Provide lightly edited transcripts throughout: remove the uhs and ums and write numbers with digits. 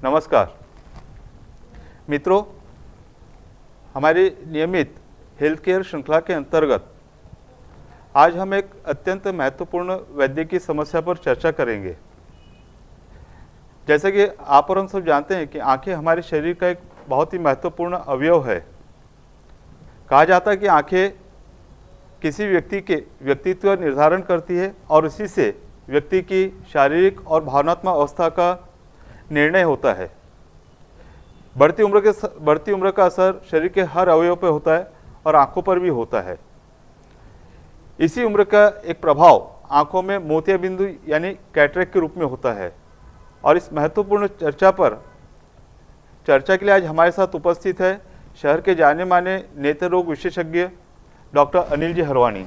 नमस्कार मित्रों, हमारी नियमित हेल्थ केयर श्रृंखला के अंतर्गत आज हम एक अत्यंत महत्वपूर्ण वैद्यकीय समस्या पर चर्चा करेंगे। जैसे कि आप और हम सब जानते हैं कि आंखें हमारे शरीर का एक बहुत ही महत्वपूर्ण अवयव है। कहा जाता है कि आंखें किसी व्यक्ति के व्यक्तित्व निर्धारण करती है और इसी से व्यक्ति की शारीरिक और भावनात्मक अवस्था का निर्णय होता है। बढ़ती उम्र का असर शरीर के हर अवयव पर होता है और आंखों पर भी होता है। इसी उम्र का एक प्रभाव आंखों में मोतियाबिंदु यानी कैटरेक्ट के रूप में होता है। और इस महत्वपूर्ण चर्चा के लिए आज हमारे साथ उपस्थित है शहर के जाने माने नेत्र रोग विशेषज्ञ डॉक्टर अनिल जी हरवानी।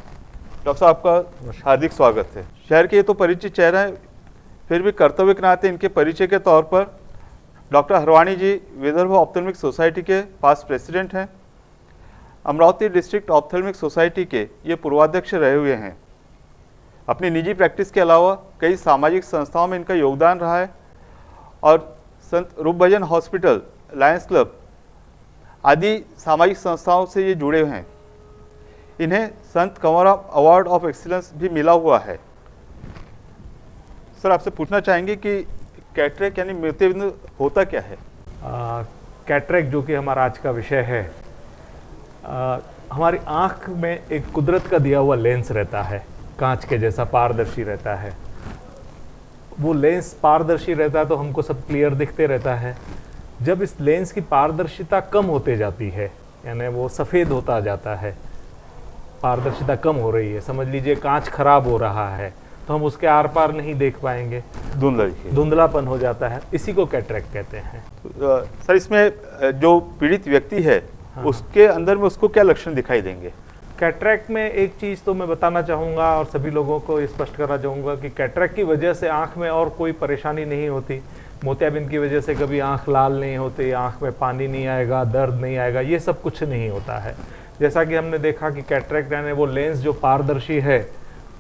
डॉक्टर साहब, आपका हार्दिक स्वागत है। शहर के ये तो परिचित चेहरा है, फिर भी कर्तव्य के नाते इनके परिचय के तौर पर डॉक्टर हरवानी जी विदर्भ ऑप्थेल्मिक सोसाइटी के पास प्रेसिडेंट हैं। अमरावती डिस्ट्रिक्ट ऑप्थेल्मिक सोसाइटी के ये पूर्वाध्यक्ष रहे हुए हैं। अपनी निजी प्रैक्टिस के अलावा कई सामाजिक संस्थाओं में इनका योगदान रहा है और संत रूपभजन हॉस्पिटल, लायंस क्लब आदि सामाजिक संस्थाओं से ये जुड़े हैं। इन्हें संत कंवर अवार्ड ऑफ एक्सीलेंस भी मिला हुआ है। सर, आपसे पूछना चाहेंगे कि कैटरेक्ट यानी मोतियाबिंदु होता क्या है? कैटरेक्ट जो कि हमारा आज का विषय है, हमारी आँख में एक कुदरत का दिया हुआ लेंस रहता है, कांच के जैसा पारदर्शी रहता है। वो लेंस पारदर्शी रहता है तो हमको सब क्लियर दिखते रहता है। जब इस लेंस की पारदर्शिता कम होते जाती है, यानी वो सफ़ेद होता जाता है, पारदर्शिता कम हो रही है, समझ लीजिए कांच खराब हो रहा है, तो हम उसके आर पार नहीं देख पाएंगे, धुंधलापन हो जाता है। इसी को कैटरेक्ट कहते हैं। सर, इसमें जो पीड़ित व्यक्ति है, हाँ, उसके अंदर में उसको क्या लक्षण दिखाई देंगे? कैटरेक्ट में एक चीज़ तो मैं बताना चाहूँगा और सभी लोगों को स्पष्ट करना चाहूँगा कि कैटरेक्ट की वजह से आँख में और कोई परेशानी नहीं होती। मोतियाबिंद की वजह से कभी आँख लाल नहीं होती, आँख में पानी नहीं आएगा, दर्द नहीं आएगा, ये सब कुछ नहीं होता है। जैसा कि हमने देखा कि कैटरेक्ट यानी वो लेंस जो पारदर्शी है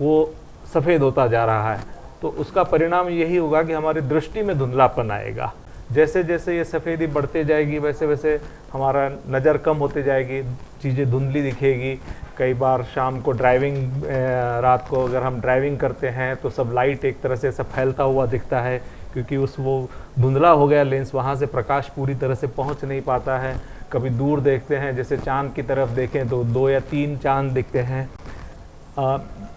वो सफ़ेद होता जा रहा है, तो उसका परिणाम यही होगा कि हमारी दृष्टि में धुंधलापन आएगा। जैसे जैसे ये सफ़ेदी बढ़ते जाएगी वैसे वैसे हमारा नज़र कम होते जाएगी, चीज़ें धुंधली दिखेगी। कई बार शाम को ड्राइविंग, रात को अगर हम ड्राइविंग करते हैं तो सब लाइट एक तरह से सब फैलता हुआ दिखता है, क्योंकि वो धुंधला हो गया लेंस, वहाँ से प्रकाश पूरी तरह से पहुँच नहीं पाता है। कभी दूर देखते हैं, जैसे चाँद की तरफ देखें तो 2 या 3 चाँद दिखते हैं।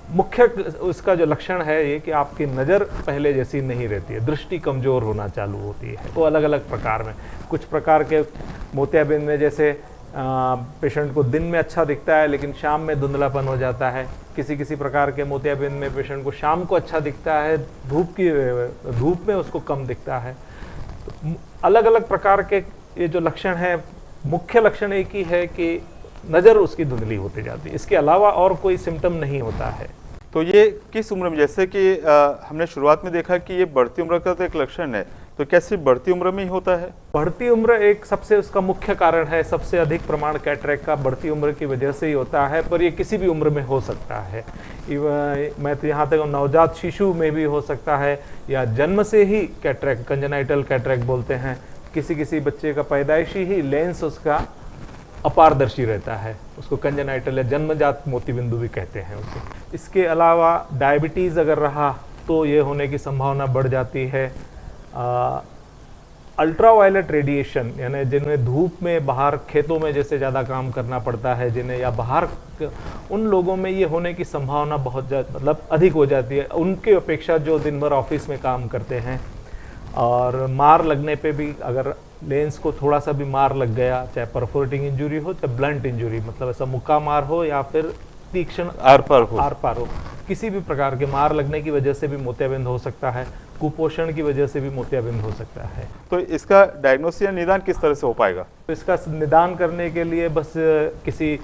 मुख्य उसका जो लक्षण है ये कि आपकी नज़र पहले जैसी नहीं रहती है, दृष्टि कमज़ोर होना चालू होती है। तो अलग अलग प्रकार में, कुछ प्रकार के मोतियाबिंद में जैसे पेशेंट को दिन में अच्छा दिखता है लेकिन शाम में धुंधलापन हो जाता है। किसी प्रकार के मोतियाबिंद में पेशेंट को शाम को अच्छा दिखता है, धूप में उसको कम दिखता है। तो अलग अलग प्रकार के ये जो लक्षण है, मुख्य लक्षण एक ही है कि नज़र उसकी धुंधली होती जाती है, इसके अलावा और कोई सिम्टम नहीं होता है। तो ये किस उम्र में, जैसे कि हमने शुरुआत में देखा कि ये बढ़ती उम्र का तो एक लक्षण है, तो क्या सिर्फ बढ़ती उम्र में ही होता है? बढ़ती उम्र एक सबसे उसका मुख्य कारण है। सबसे अधिक प्रमाण कैटरेक्ट का बढ़ती उम्र की वजह से ही होता है, पर ये किसी भी उम्र में हो सकता है। मैं तो यहाँ तक नवजात शिशु में भी हो सकता है, या जन्म से ही कैटरेक्ट, कंजेनाइटल कैटरेक्ट बोलते हैं। किसी बच्चे का पैदाइशी ही लेंस उसका अपारदर्शी रहता है, उसको कंजेनाइटल या जन्मजात मोतिबिंदु भी कहते हैं उसे। इसके अलावा डायबिटीज़ अगर रहा तो ये होने की संभावना बढ़ जाती है। अल्ट्रावायलेट रेडिएशन, यानी जिन्हें धूप में बाहर खेतों में जैसे ज़्यादा काम करना पड़ता है जिन्हें, या बाहर, उन लोगों में ये होने की संभावना बहुत मतलब अधिक हो जाती है उनकी अपेक्षा जो दिन भर ऑफिस में काम करते हैं। और मार लगने पे भी, अगर लेंस को थोड़ा सा भी मार लग गया, चाहे परफोरेटिंग इंजरी हो चाहे ब्लंट इंजरी, मतलब ऐसा मुक्का मार हो या फिर तीक्ष्ण आर पार हो, किसी भी प्रकार के मार लगने की वजह से भी मोतियाबिंद हो सकता है। कुपोषण की वजह से भी मोतियाबिंद हो सकता है। तो इसका डायग्नोसिस या निदान किस तरह से हो पाएगा? तो इसका निदान करने के लिए बस किसी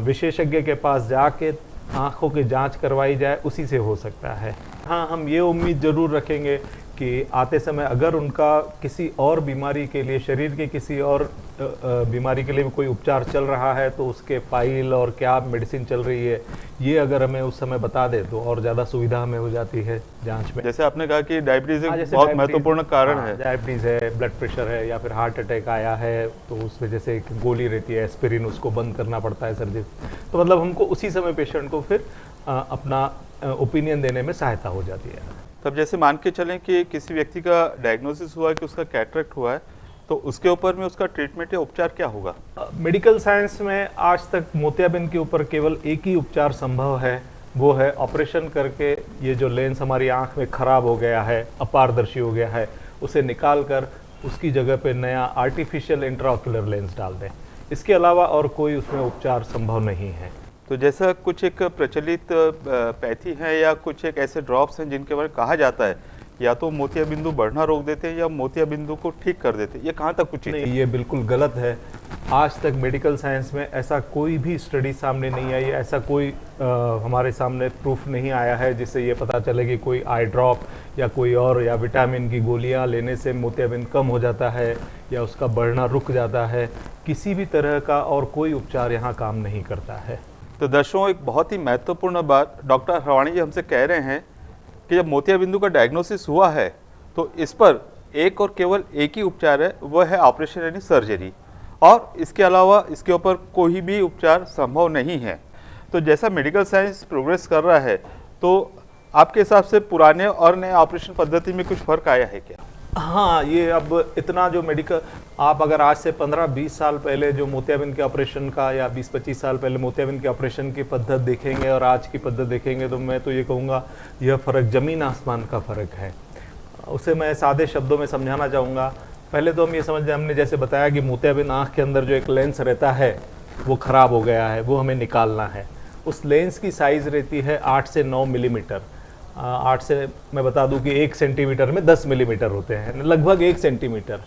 विशेषज्ञ के पास जाके आँखों की जांच करवाई जाए, उसी से हो सकता है। हाँ, हम ये उम्मीद ज़रूर रखेंगे कि आते समय अगर उनका किसी और बीमारी के लिए, शरीर के किसी और बीमारी के लिए भी कोई उपचार चल रहा है तो उसके फाइल और क्या मेडिसिन चल रही है, ये अगर हमें उस समय बता दे तो और ज़्यादा सुविधा हमें हो जाती है जांच में। जैसे आपने कहा कि डायबिटीज एक जैसे बहुत महत्वपूर्ण कारण है। डायबिटीज़ है, ब्लड प्रेशर है, या फिर हार्ट अटैक आया है तो उस वजह से एक गोली रहती है एस्पिरिन, उसको बंद करना पड़ता है सर्जरी। तो मतलब हमको उसी समय पेशेंट को फिर अपना ओपिनियन देने में सहायता हो जाती है। तब जैसे मान के चलें कि किसी व्यक्ति का डायग्नोसिस हुआ है कि उसका कैटरेक्ट हुआ है, तो उसके ऊपर में उसका ट्रीटमेंट या उपचार क्या होगा? मेडिकल साइंस में आज तक मोतियाबिंद के ऊपर केवल एक ही उपचार संभव है, वो है ऑपरेशन करके ये जो लेंस हमारी आंख में खराब हो गया है, अपारदर्शी हो गया है, उसे निकाल कर उसकी जगह पे नया आर्टिफिशियल इंट्राओक्युलर लेंस डाल दें। इसके अलावा और कोई उसमें उपचार संभव नहीं है। तो जैसा कुछ एक प्रचलित पैथी है या कुछ एक ऐसे ड्रॉप्स हैं जिनके बारे में कहा जाता है या तो मोतियाबिंदु बढ़ना रोक देते हैं या मोतियाबिंदु को ठीक कर देते हैं, ये कहाँ तक उचित है? नहीं, ये बिल्कुल गलत है। आज तक मेडिकल साइंस में ऐसा कोई भी स्टडी सामने नहीं आई, ऐसा कोई हमारे सामने प्रूफ नहीं आया है जिससे ये पता चले कि कोई आई ड्रॉप या कोई और या विटामिन की गोलियां लेने से मोतियाबिंद कम हो जाता है या उसका बढ़ना रुक जाता है। किसी भी तरह का और कोई उपचार यहाँ काम नहीं करता है। तो दर्शकों, एक बहुत ही महत्वपूर्ण बात डॉक्टर हरवाणी जी हमसे कह रहे हैं कि जब मोतियाबिंदु का डायग्नोसिस हुआ है तो इस पर एक और केवल एक ही उपचार है, वह है ऑपरेशन यानी सर्जरी, और इसके अलावा इसके ऊपर कोई भी उपचार संभव नहीं है। तो जैसा मेडिकल साइंस प्रोग्रेस कर रहा है, तो आपके हिसाब से पुराने और नए ऑपरेशन पद्धति में कुछ फर्क आया है क्या? हाँ, ये अब इतना जो मेडिकल, आप अगर आज से 15-20 साल पहले जो मोतियाबिंद के ऑपरेशन का या 20-25 साल पहले मोतियाबिंद के ऑपरेशन की पद्धत देखेंगे और आज की पद्धत देखेंगे तो मैं तो ये कहूँगा यह फ़र्क ज़मीन आसमान का फ़र्क है। उसे मैं सादे शब्दों में समझाना चाहूँगा। पहले तो हम ये समझ, हमने जैसे बताया कि मोतियाबिंद आँख के अंदर जो एक लेंस रहता है वो ख़राब हो गया है, वो हमें निकालना है। उस लेंस की साइज़ रहती है 8 से 9 मिलीमीटर। 8 से मैं बता दूं कि 1 सेंटीमीटर में 10 मिलीमीटर होते हैं, लगभग 1 सेंटीमीटर।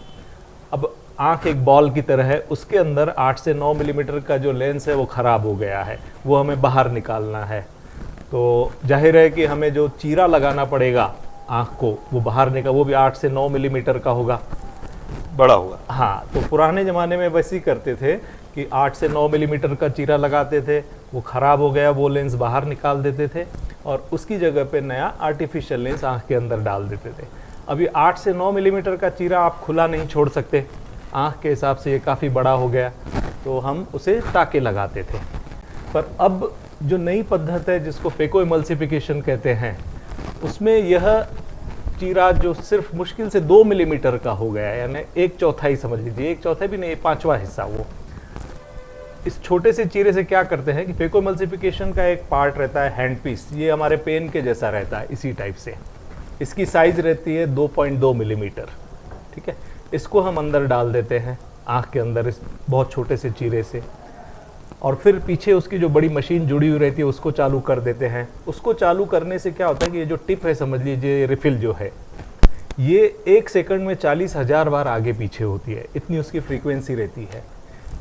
अब आँख एक बॉल की तरह है, उसके अंदर 8 से 9 मिलीमीटर का जो लेंस है वो ख़राब हो गया है, वो हमें बाहर निकालना है। तो जाहिर है कि हमें जो चीरा लगाना पड़ेगा आँख को वो बाहर निकल, वो भी 8 से 9 मिलीमीटर का होगा, बड़ा होगा। हाँ, तो पुराने ज़माने में वैसे ही करते थे कि 8 से 9 मिलीमीटर का चीरा लगाते थे, वो ख़राब हो गया, वो लेंस बाहर निकाल देते थे और उसकी जगह पे नया आर्टिफिशियल लेंस आँख के अंदर डाल देते थे। अभी 8 से 9 मिलीमीटर का चीरा आप खुला नहीं छोड़ सकते, आँख के हिसाब से ये काफ़ी बड़ा हो गया, तो हम उसे टाके लगाते थे। पर अब जो नई पद्धत है जिसको फेको इमल्सिफिकेशन कहते हैं, उसमें यह चीरा जो सिर्फ मुश्किल से 2 मिलीमीटर का हो गया है, यानी 1/4 समझ लीजिए, 1/4 भी नहीं, 1/5वां हिस्सा। वो इस छोटे से चीरे से क्या करते हैं कि फेको इमल्सिफिकेशन का एक पार्ट रहता है हैंड पीस, ये हमारे पेन के जैसा रहता है, इसी टाइप से। इसकी साइज रहती है 2.2 मिलीमीटर, ठीक है। इसको हम अंदर डाल देते हैं आँख के अंदर इस बहुत छोटे से चीरे से, और फिर पीछे उसकी जो बड़ी मशीन जुड़ी हुई रहती है उसको चालू कर देते हैं। उसको चालू करने से क्या होता है कि ये जो टिप है, समझ लीजिए रिफिल जो है, ये 1 सेकंड में 40,000 बार आगे पीछे होती है, इतनी उसकी फ्रीक्वेंसी रहती है।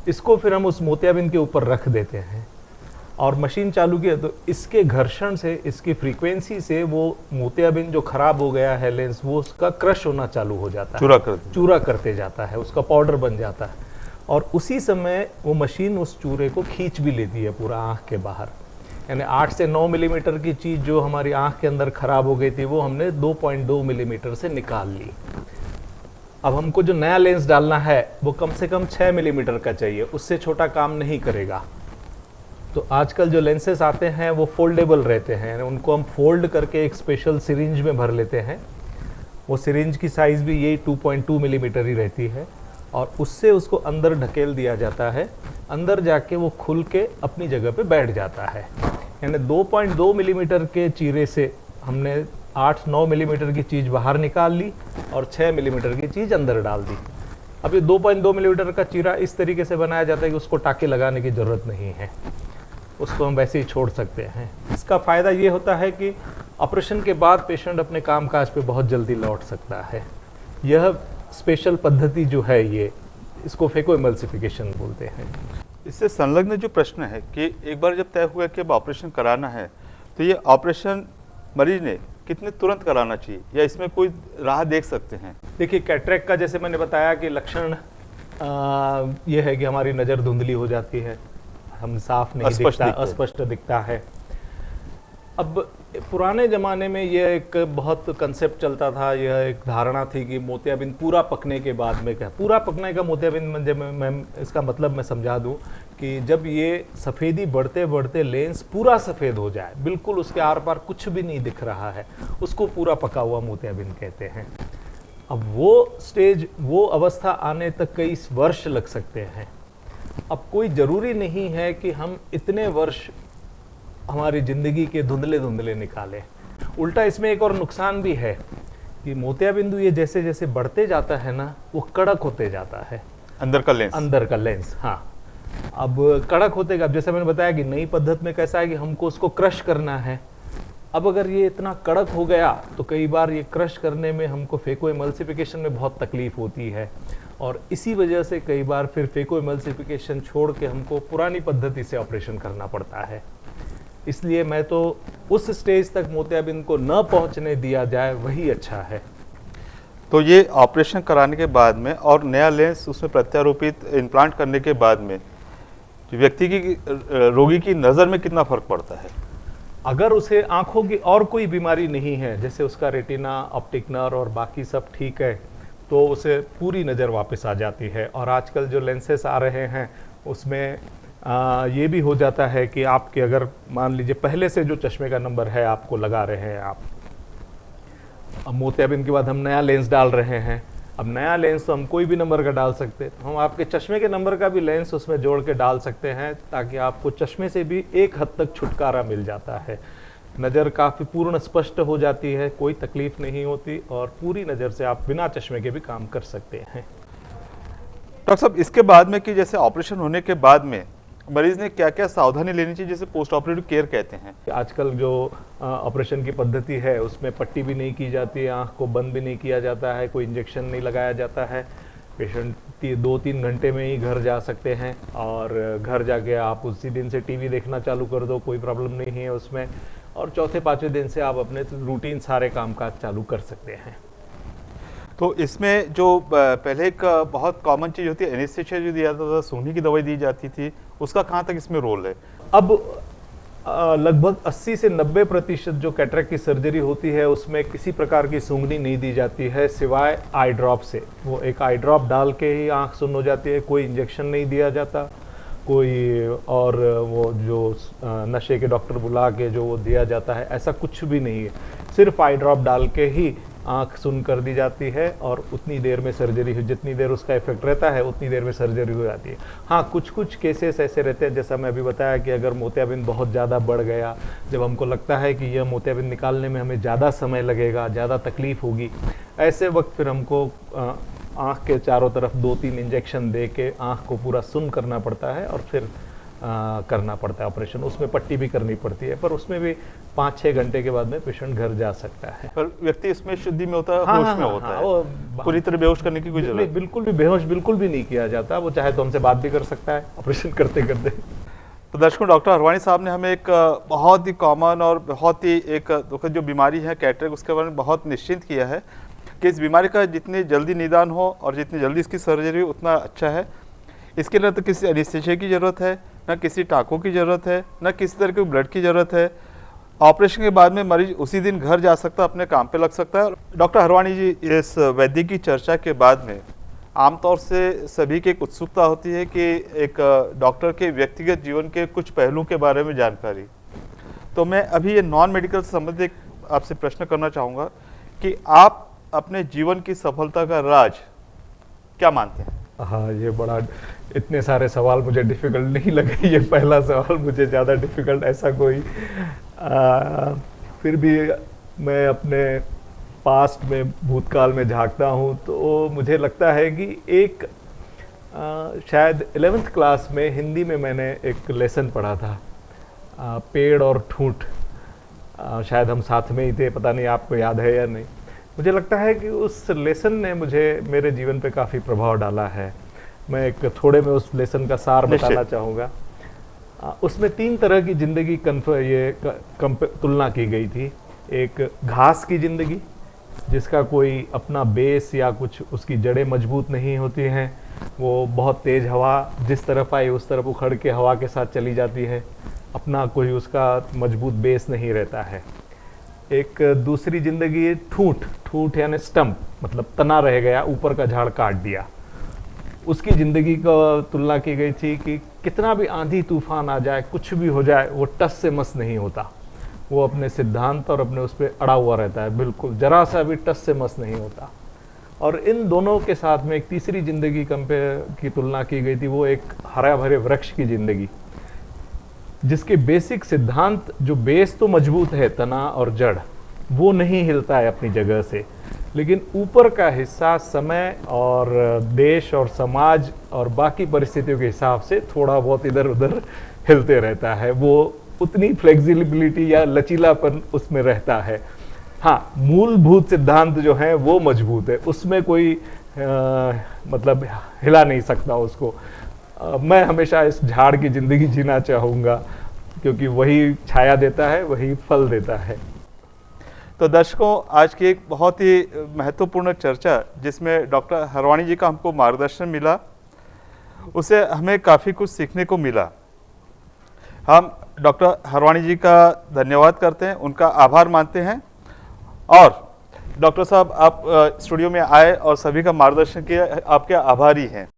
इसको फिर हम उस मोतियाबिंद के ऊपर रख देते हैं और मशीन चालू किया तो इसके घर्षण से, इसकी फ्रीक्वेंसी से वो मोतियाबिंद जो खराब हो गया है लेंस, वो उसका क्रश होना चालू हो जाता है, चूरा करते जाता है, उसका पाउडर बन जाता है। और उसी समय वो मशीन उस चूरे को खींच भी लेती है पूरा आँख के बाहर। यानी 8 से 9 मिलीमीटर की चीज़ जो हमारी आँख के अंदर खराब हो गई थी वो हमने 2.2 मिलीमीटर से निकाल ली। अब हमको जो नया लेंस डालना है वो कम से कम 6 मिलीमीटर का चाहिए, उससे छोटा काम नहीं करेगा। तो आजकल जो लेंसेस आते हैं वो फोल्डेबल रहते हैं, उनको हम फोल्ड करके एक स्पेशल सिरिंज में भर लेते हैं। वो सिरिंज की साइज़ भी यही 2.2 मिलीमीटर ही रहती है और उससे उसको अंदर ढकेल दिया जाता है, अंदर जाके वो खुल के अपनी जगह पे बैठ जाता है। यानी 2.2 मिलीमीटर के चीरे से हमने 8-9 मिलीमीटर की चीज़ बाहर निकाल ली और 6 मिलीमीटर की चीज़ अंदर डाल दी। अब ये 2.2 मिलीमीटर का चीरा इस तरीके से बनाया जाता है कि उसको टाके लगाने की ज़रूरत नहीं है, उसको हम वैसे ही छोड़ सकते हैं। इसका फ़ायदा ये होता है कि ऑपरेशन के बाद पेशेंट अपने कामकाज पे बहुत जल्दी लौट सकता है। यह स्पेशल पद्धति जो है ये, इसको फेको इमल्सिफिकेशन बोलते हैं। इससे संलग्न जो प्रश्न है कि एक बार जब तय हुआ कि अब ऑपरेशन कराना है तो ये ऑपरेशन मरीज ने कितने तुरंत कराना चाहिए, या इसमें कोई राह देख सकते हैं? देखिए, कैटरेक्ट का जैसे मैंने बताया कि लक्षण ये है कि हमारी नज़र धुंधली हो जाती है, हम साफ नहीं दिखता, अस्पष्ट दिखता है। अब पुराने ज़माने में यह एक बहुत कंसेप्ट चलता था, यह एक धारणा थी कि मोतियाबिंद पूरा पकने के बाद में, क्या पूरा पकने का मोतियाबिंद जब मैं इसका मतलब मैं समझा दूं कि जब ये सफ़ेदी बढ़ते बढ़ते लेंस पूरा सफ़ेद हो जाए, बिल्कुल उसके आर पार कुछ भी नहीं दिख रहा है, उसको पूरा पका हुआ मोतियाबिंद कहते हैं। अब वो स्टेज, वो अवस्था आने तक कई वर्ष लग सकते हैं। अब कोई ज़रूरी नहीं है कि हम इतने वर्ष हमारी ज़िंदगी के धुंधले धुंधले निकालें। उल्टा इसमें एक और नुकसान भी है कि मोतियाबिंदु ये जैसे जैसे बढ़ते जाता है ना, वो कड़क होते जाता है, अंदर का लेंस। हाँ, अब कड़क होते, अब जैसे मैंने बताया कि नई पद्धति में कैसा है कि हमको उसको क्रश करना है। अब अगर ये इतना कड़क हो गया तो कई बार ये क्रश करने में हमको फेको एमल्सिफिकेशन में बहुत तकलीफ होती है, और इसी वजह से कई बार फिर फेको एमल्सिफिकेशन छोड़ के हमको पुरानी पद्धति से ऑपरेशन करना पड़ता है। इसलिए मैं तो उस स्टेज तक मोतियाबिंद को न पहुंचने दिया जाए, वही अच्छा है। तो ये ऑपरेशन कराने के बाद में और नया लेंस उसमें प्रत्यारोपित इम्प्लांट करने के बाद में व्यक्ति की, रोगी की नज़र में कितना फर्क पड़ता है? अगर उसे आंखों की और कोई बीमारी नहीं है, जैसे उसका रेटिना, ऑप्टिक नर्व और बाकी सब ठीक है, तो उसे पूरी नज़र वापस आ जाती है। और आजकल जो लेंसेस आ रहे हैं उसमें ये भी हो जाता है कि आपके, अगर मान लीजिए पहले से जो चश्मे का नंबर है आपको लगा रहे हैं आप, अब मोतियाबिंद के बाद हम नया लेंस डाल रहे हैं। अब नया लेंस तो हम कोई भी नंबर का डाल सकते हैं, तो हम आपके चश्मे के नंबर का भी लेंस उसमें जोड़ के डाल सकते हैं, ताकि आपको चश्मे से भी एक हद तक छुटकारा मिल जाता है। नज़र काफ़ी पूर्ण स्पष्ट हो जाती है, कोई तकलीफ नहीं होती, और पूरी नज़र से आप बिना चश्मे के भी काम कर सकते हैं। डॉक्टर साहब, इसके बाद में कि जैसे ऑपरेशन होने के बाद में मरीज ने क्या क्या सावधानी लेनी चाहिए, जैसे पोस्ट ऑपरेटिव केयर कहते हैं? आजकल जो ऑपरेशन की पद्धति है उसमें पट्टी भी नहीं की जाती है, आँख को बंद भी नहीं किया जाता है, कोई इंजेक्शन नहीं लगाया जाता है। पेशेंट 2-3 घंटे में ही घर जा सकते हैं, और घर जाके आप उसी दिन से टीवी देखना चालू कर दो, कोई प्रॉब्लम नहीं है उसमें। और चौथे 5वें दिन से आप अपने रूटीन सारे कामकाज चालू कर सकते हैं। तो इसमें जो पहले एक बहुत कॉमन चीज़ होती है, एनेस्थेसिया जो दिया जाता था, सूंघने की दवाई दी जाती थी, उसका कहाँ तक इसमें रोल है? अब लगभग 80 से 90% जो कैटरेक्ट की सर्जरी होती है उसमें किसी प्रकार की सूंघनी नहीं दी जाती है, सिवाय आई ड्रॉप से। वो एक आई ड्रॉप डाल के ही आँख सुन्न हो जाती है, कोई इंजेक्शन नहीं दिया जाता, कोई और वो जो नशे के डॉक्टर बुला के जो वो दिया जाता है, ऐसा कुछ भी नहीं है। सिर्फ आई ड्रॉप डाल के ही आँख सुन्न कर दी जाती है, और उतनी देर में सर्जरी, जितनी देर उसका इफेक्ट रहता है उतनी देर में सर्जरी हो जाती है। हाँ, कुछ कुछ केसेस ऐसे रहते हैं, जैसा मैं अभी बताया कि अगर मोतियाबिंद बहुत ज़्यादा बढ़ गया, जब हमको लगता है कि यह मोतियाबिंद निकालने में हमें ज़्यादा समय लगेगा, ज़्यादा तकलीफ होगी, ऐसे वक्त फिर हमको आँख के चारों तरफ 2-3 इंजेक्शन दे के आँख को पूरा सुन्न करना पड़ता है, और फिर करना पड़ता है ऑपरेशन। उसमें पट्टी भी करनी पड़ती है, पर उसमें भी 5-6 घंटे के बाद में पेशेंट घर जा सकता है। पर व्यक्ति इसमें शुद्धि में होता है, हाँ, होश हाँ, में हाँ, होता हाँ, है, पूरी तरह बेहोश करने की कोई जरूरत नहीं। बिल्कुल भी बेहोश बिल्कुल भी नहीं किया जाता, वो चाहे तो हमसे बात भी कर सकता है ऑपरेशन करते करते। तो दर्शकों, डॉक्टर हरवानी साहब ने हमें एक बहुत ही कॉमन और बहुत ही एक दुखद जो बीमारी है कैटरेक्ट, उसके बारे में बहुत निश्चिंत किया है कि इस बीमारी का जितनी जल्दी निदान हो और जितनी जल्दी इसकी सर्जरी हो उतना अच्छा है। इसके लिए तो किसी एनेस्थेसिया की ज़रूरत है, न किसी टाँकों की ज़रूरत है, न किसी तरह के ब्लड की ज़रूरत है। ऑपरेशन के बाद में मरीज उसी दिन घर जा सकता है, अपने काम पे लग सकता है। डॉक्टर हरवानी जी, इस वैद्य की चर्चा के बाद में आमतौर से सभी की एक उत्सुकता होती है कि एक डॉक्टर के व्यक्तिगत जीवन के कुछ पहलुओं के बारे में जानकारी। तो मैं अभी ये नॉन मेडिकल से संबंधित आपसे प्रश्न करना चाहूँगा कि आप अपने जीवन की सफलता का राज क्या मानते हैं? हाँ, ये बड़ा, इतने सारे सवाल मुझे डिफ़िकल्ट नहीं लगे, ये पहला सवाल मुझे ज़्यादा डिफ़िकल्ट ऐसा कोई। फिर भी मैं अपने पास्ट में, भूतकाल में झांकता हूँ तो मुझे लगता है कि एक शायद 11th क्लास में हिंदी में मैंने एक लेसन पढ़ा था, पेड़ और ठूंठ। शायद हम साथ में ही थे, पता नहीं आपको याद है या नहीं। मुझे लगता है कि उस लेसन ने मुझे मेरे जीवन पे काफ़ी प्रभाव डाला है। मैं एक थोड़े में उस लेसन का सार बताना चाहूँगा। उसमें 3 तरह की ज़िंदगी तुलना की गई थी। एक घास की ज़िंदगी जिसका कोई अपना बेस या कुछ उसकी जड़ें मजबूत नहीं होती हैं, वो बहुत तेज़ हवा जिस तरफ आई उस तरफ उखड़ के हवा के साथ चली जाती है, अपना कोई उसका मजबूत बेस नहीं रहता है। एक दूसरी ज़िंदगी ठूंठ, ठूंठ यानी स्टम्प, मतलब तना रह गया, ऊपर का झाड़ काट दिया। उसकी ज़िंदगी का तुलना की गई थी कि कितना भी आंधी तूफान आ जाए, कुछ भी हो जाए, वो टस से मस नहीं होता, वो अपने सिद्धांत और अपने उस पर अड़ा हुआ रहता है, बिल्कुल जरा सा भी टस से मस नहीं होता। और इन दोनों के साथ में एक तीसरी ज़िंदगी कंपेयर की तुलना की गई थी, वो एक हरा भरे वृक्ष की ज़िंदगी, जिसके बेसिक सिद्धांत, जो बेस तो मजबूत है, तना और जड़, वो नहीं हिलता है अपनी जगह से, लेकिन ऊपर का हिस्सा समय और देश और समाज और बाकी परिस्थितियों के हिसाब से थोड़ा बहुत इधर उधर हिलते रहता है। वो उतनी फ्लेक्सिबिलिटी या लचीलापन उसमें रहता है। हाँ, मूलभूत सिद्धांत जो है वो मजबूत है, उसमें कोई मतलब हिला नहीं सकता उसको। मैं हमेशा इस झाड़ की ज़िंदगी जीना चाहूँगा, क्योंकि वही छाया देता है, वही फल देता है। तो दर्शकों, आज की एक बहुत ही महत्वपूर्ण चर्चा जिसमें डॉक्टर हरवाणी जी का हमको मार्गदर्शन मिला, उसे हमें काफ़ी कुछ सीखने को मिला। हम डॉक्टर हरवाणी जी का धन्यवाद करते हैं, उनका आभार मानते हैं। और डॉक्टर साहब, आप स्टूडियो में आए और सभी का मार्गदर्शन किया, आपके आभारी हैं।